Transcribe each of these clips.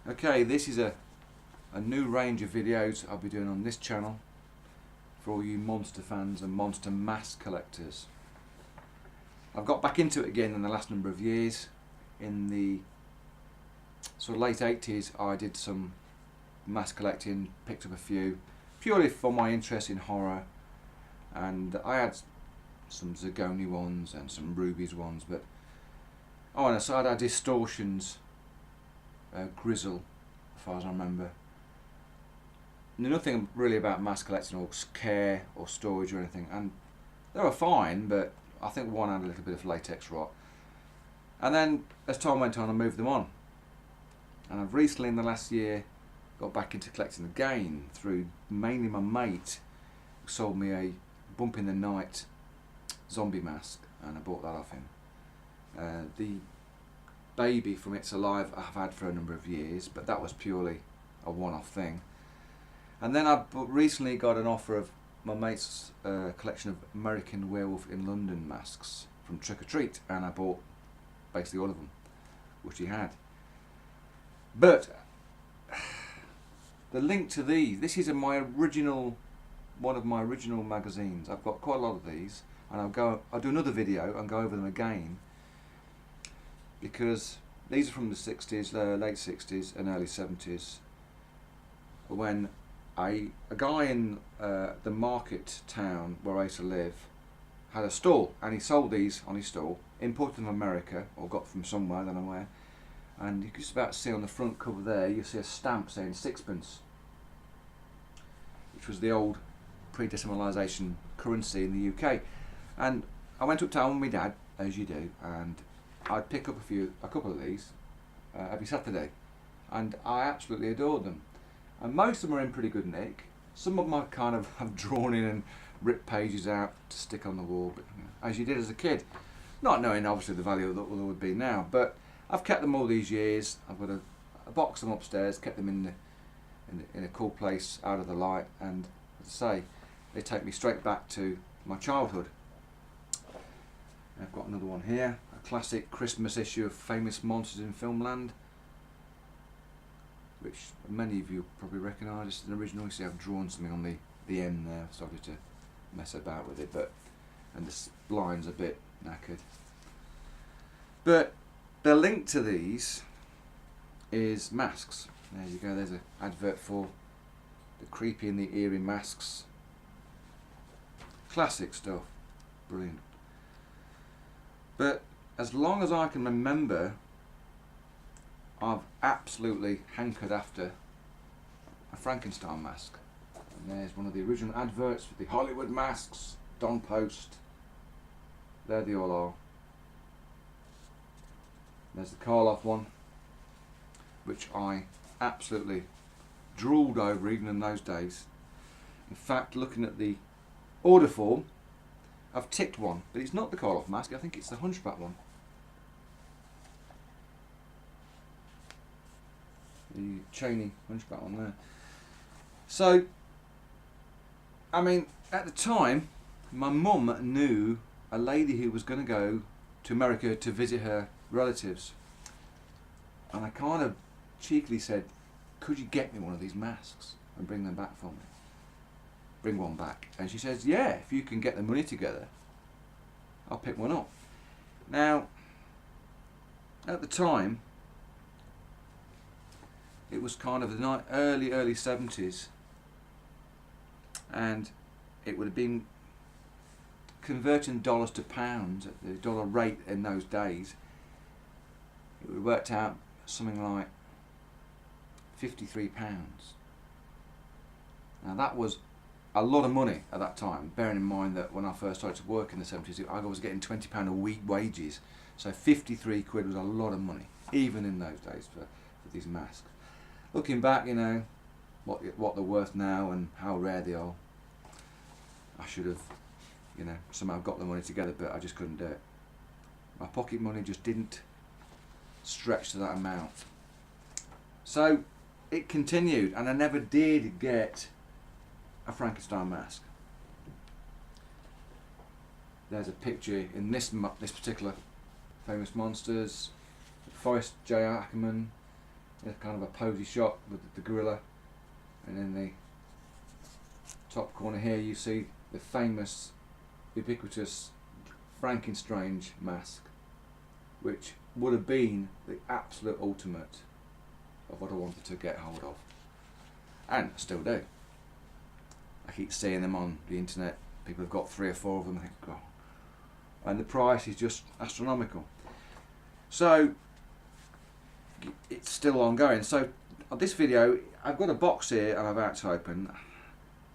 Okay, this is a new range of videos I'll be doing on this channel for all you monster fans and monster mask collectors. I've got back into it again in the last number of years. In the sort of late 80s I did some mask collecting, picked up a few, purely for my interest in horror, and I had some Zagoni ones and some Rubies ones, but on the side I had Distortions, Grizzle, as far as I remember. Nothing really about mask collecting or care or storage or anything, and they were fine, but I think one had a little bit of latex rot. And then as time went on I moved them on, and I've recently in the last year got back into collecting again through mainly my mate who sold me a Bump in the Night zombie mask, and I bought that off him. The baby from It's Alive I've had for a number of years, but that was purely a one-off thing. And then I recently got an offer of my mate's collection of American Werewolf in London masks from Trick or Treat, and I bought basically all of them, which he had. But the link to these, this is my original, one of my original magazines. I've got quite a lot of these, and I'll do another video and go over them again, because these are from the 60s, late 60s and early 70s, when a guy in the market town where I used to live had a stall, and he sold these on his stall, imported from America or got from somewhere, I don't know where, and you can just about see on the front cover there, you see a stamp saying sixpence, which was the old pre-decimalisation currency in the UK. And I went uptown with my dad, as you do, and I'd pick up a couple of these every Saturday, and I absolutely adored them. And most of them are in pretty good nick. Some of them I kind of have drawn in and ripped pages out to stick on the wall, but you know, as you did as a kid, not knowing obviously the value that there would be now. But I've kept them all these years. I've got a box of them upstairs, kept them in a cool place out of the light, and as I say, they take me straight back to my childhood. I've got another one here, a classic Christmas issue of Famous Monsters in Filmland, which many of you probably recognise. It's an original. You see I've drawn something on the end there, sorry to mess about with it, and the spline's a bit knackered. But the link to these is masks. There you go, there's an advert for the creepy and the eerie masks. Classic stuff, brilliant. But as long as I can remember, I've absolutely hankered after a Frankenstein mask. And there's one of the original adverts for the Hollywood masks, Don Post. There they all are. There's the Karloff one, which I absolutely drooled over even in those days. In fact, looking at the order form, I've ticked one, but it's not the Karloff mask, I think it's the Hunchback one. The Cheney Hunchback one there. So, I mean, at the time, my mum knew a lady who was going to go to America to visit her relatives, and I kind of cheekily said, could you get me one of these masks and bring them back for me? Bring one back. And she says, yeah, if you can get the money together, I'll pick one up. Now, at the time, it was kind of the early 70s, and it would have been converting dollars to pounds at the dollar rate in those days. It would have worked out something like £53. Now that was a lot of money at that time, bearing in mind that when I first started to work in the 70s I was getting £20 a week wages, so 53 quid was a lot of money even in those days for these masks. Looking back, you know, what they're worth now and how rare they are, I should have, you know, somehow got the money together, but I just couldn't do it. My pocket money just didn't stretch to that amount. So it continued, and I never did get a Frankenstein mask. There's a picture in this particular Famous Monsters, Forrest J. Ackerman, It's kind of a posy shot with the gorilla, and in the top corner here you see the famous, ubiquitous Frankenstein mask, which would have been the absolute ultimate of what I wanted to get hold of, and I still do. I keep seeing them on the internet. People have got 3 or 4 of them. I think, God. And the price is just astronomical. So it's still ongoing. So on this video, I've got a box here and I'm about to open.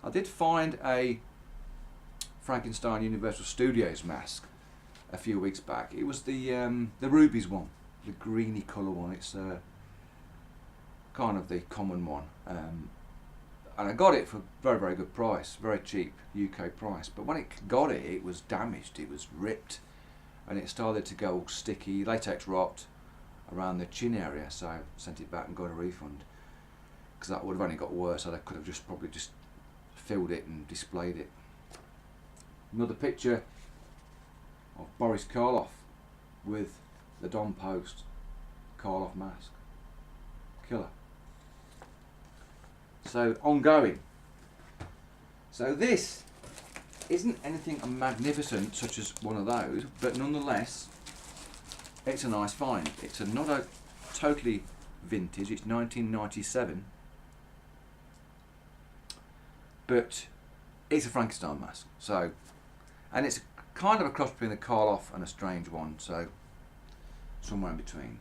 I did find a Frankenstein Universal Studios mask a few weeks back. It was the rubies one, the greeny colour one. It's kind of the common one. And I got it for a very, very good price, very cheap UK price. But when it got it, it was damaged, it was ripped, and it started to go all sticky, latex rot around the chin area. So I sent it back and got a refund, because that would have only got worse. I could have just probably just filled it and displayed it. Another picture of Boris Karloff with the Don Post Karloff mask. Killer. So ongoing. So this isn't anything magnificent such as one of those, but nonetheless it's a nice find. It's not a totally vintage, it's 1997, but it's a Frankenstein mask. So, and it's kind of a cross between the Karloff and a strange one, so somewhere in between.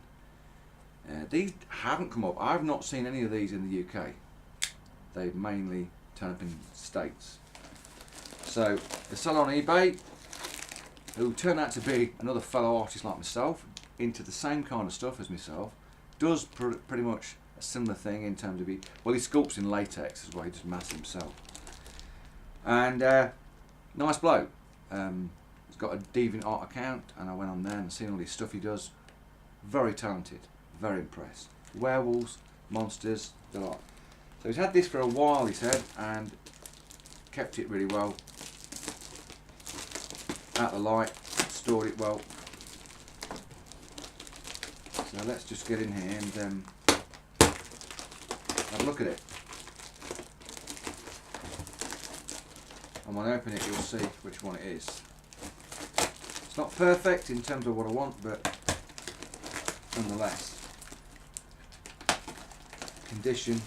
These haven't come up. I've not seen any of these in the UK. They mainly turn up in States. So they sell on eBay, who turn out to be another fellow artist like myself, into the same kind of stuff as myself, does pretty much a similar thing in terms of he sculpts in latex as well, he does mass himself. And nice bloke. He's got a DeviantArt account, and I went on there and seen all his stuff he does. Very talented, very impressed. Werewolves, monsters, the lot. So he's had this for a while, he said, and kept it really well. Out of the light, stored it well. So let's just get in here and have a look at it. And when I open it, you'll see which one it is. It's not perfect in terms of what I want, but nonetheless, condition.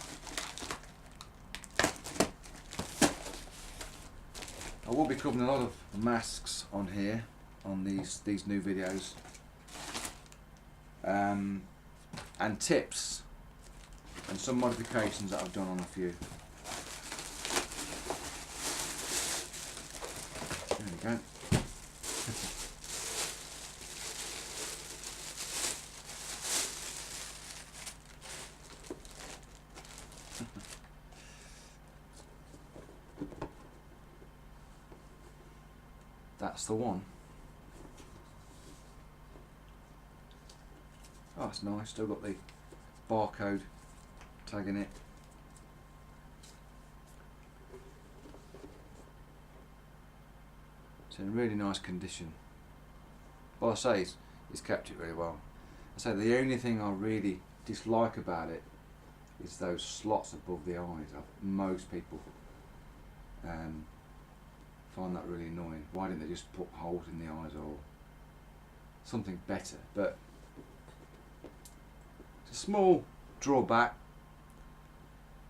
I will be covering a lot of masks on here, on these new videos, and tips, and some modifications that I've done on a few. There we go. That's the one. Oh, it's nice. Still got the barcode tag in it. It's in really nice condition. Well, I say it's kept it really well. I say the only thing I really dislike about it is those slots above the eyes. Most people find that really annoying. Why didn't they just put holes in the eyes or something better? But it's a small drawback.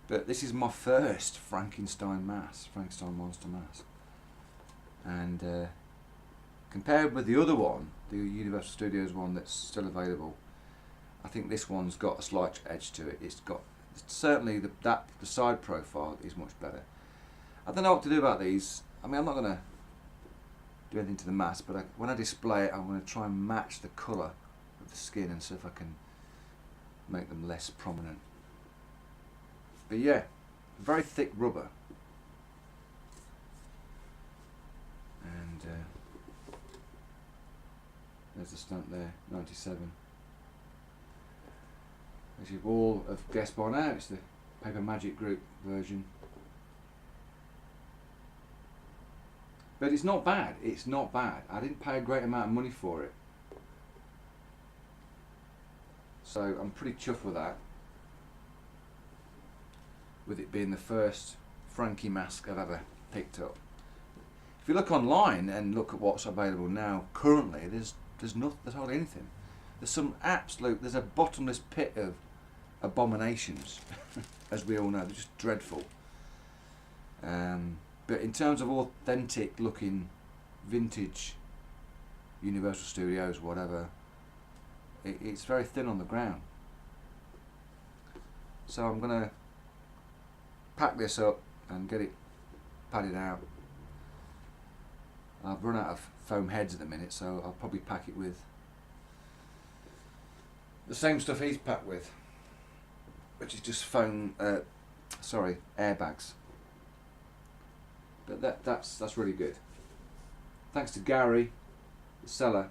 But this is my first Frankenstein mask, Frankenstein monster mask, and compared with the other one, the Universal Studios one that's still available, I think this one's got a slight edge to it. It's got certainly the side profile is much better. I don't know what to do about these. I mean, I'm not going to do anything to the mask, but when I display it, I'm going to try and match the colour of the skin and see if I can make them less prominent. But yeah, very thick rubber. And there's the stamp there, 97. As you've all have guessed by now, it's the Paper Magic Group version. But it's not bad, it's not bad. I didn't pay a great amount of money for it. So I'm pretty chuffed with that. with it being the first Franky mask I've ever picked up. If you look online and look at what's available now, currently, there's hardly anything. There's a bottomless pit of abominations, as we all know. They're just dreadful. But in terms of authentic looking vintage Universal Studios, whatever, it's very thin on the ground. So I'm gonna pack this up and get it padded out. I've run out of foam heads at the minute, so I'll probably pack it with the same stuff he's packed with, which is just foam, airbags. But that's really good. Thanks to Gary, the seller.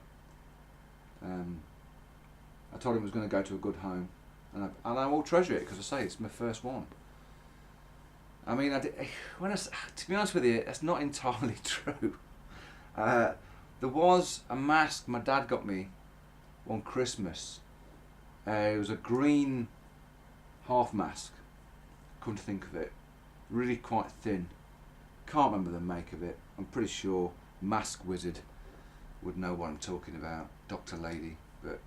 I told him it was going to go to a good home, and I will treasure it, because I say it's my first one. I mean, to be honest with you, that's not entirely true. There was a mask my dad got me one Christmas. It was a green half mask, come to think of it, really quite thin. Can't remember the make of it. I'm pretty sure Mask Wizard would know what I'm talking about, Dr. Lady. But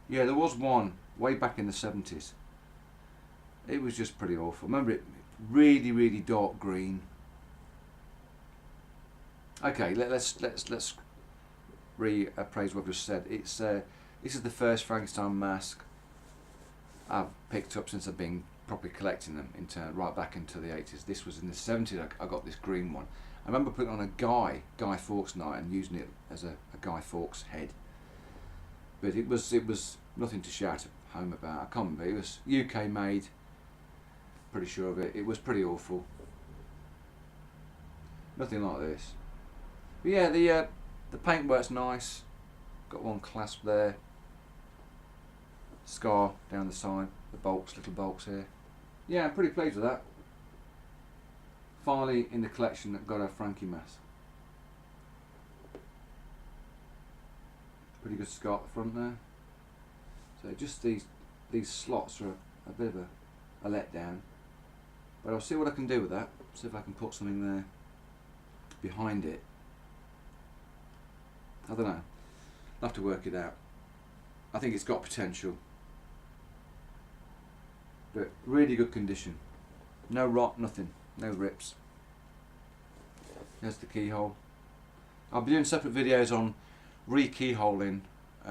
yeah, there was one way back in the 70s. It was just pretty awful. Remember it, really, really dark green. Okay, let's reappraise what I've just said. This is the first Frankenstein mask I've picked up since I've been properly collecting them right back into the 80s. This was in the 70s. I got this green one. I remember putting it on a Guy Fawkes night and using it as a Guy Fawkes head. But it was nothing to shout home about. I can't remember. It was UK made. Pretty sure of it. It was pretty awful. Nothing like this. But yeah, the paintwork's nice. Got one clasp there. Scar down the side. The bolts, little bolts here. Yeah, I'm pretty pleased with that. Finally in the collection that got a Franky mask. Pretty good scar at the front there. So just these slots are a bit of a letdown. But I'll see what I can do with that. See if I can put something there behind it. I don't know. I'll have to work it out. I think it's got potential. But really good condition. No rot, nothing. No rips. There's the keyhole. I'll be doing separate videos on re-keyholing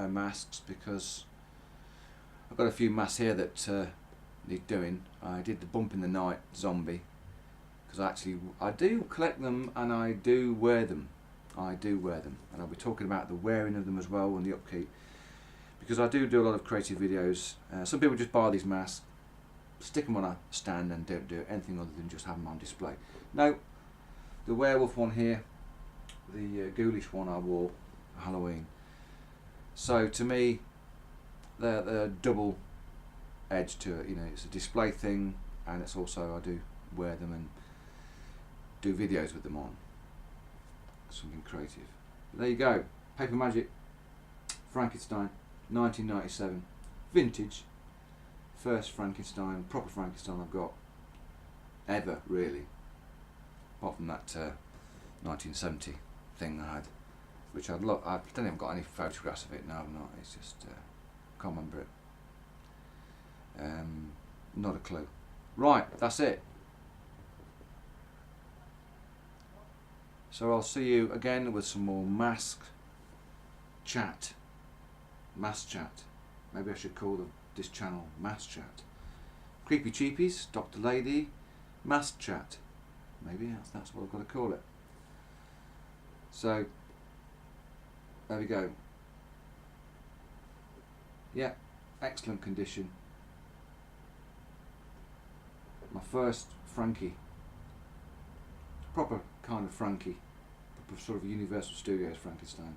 masks, because I've got a few masks here that need doing. I did the Bump in the Night zombie, because I do collect them and I do wear them. And I'll be talking about the wearing of them as well, and the upkeep, because I do a lot of creative videos. Some people just buy these masks, stick them on a stand and don't do anything other than just have them on display. No, the werewolf one here, the ghoulish one I wore for Halloween. So to me, they're double edge to it. You know, it's a display thing, and it's also, I do wear them and do videos with them on. Something creative. But there you go. Paper Magic Frankenstein 1997 vintage. First Frankenstein, proper Frankenstein I've got ever, really, apart from that 1970 thing I had, which I don't think I've got any photographs of it now. I've not. It's just can't remember it. Not a clue. Right, that's it. So I'll see you again with some more mask chat. Maybe I should call this channel Mask Chat. Creepy Cheapies, Dr. Lady, Mask Chat. Maybe that's what I've got to call it. So there we go. Yeah, excellent condition. My first Franky. Proper kind of Franky. Proper sort of Universal Studios Frankenstein.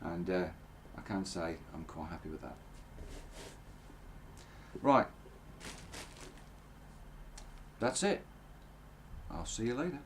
And I can say I'm quite happy with that. Right. That's it. I'll see you later.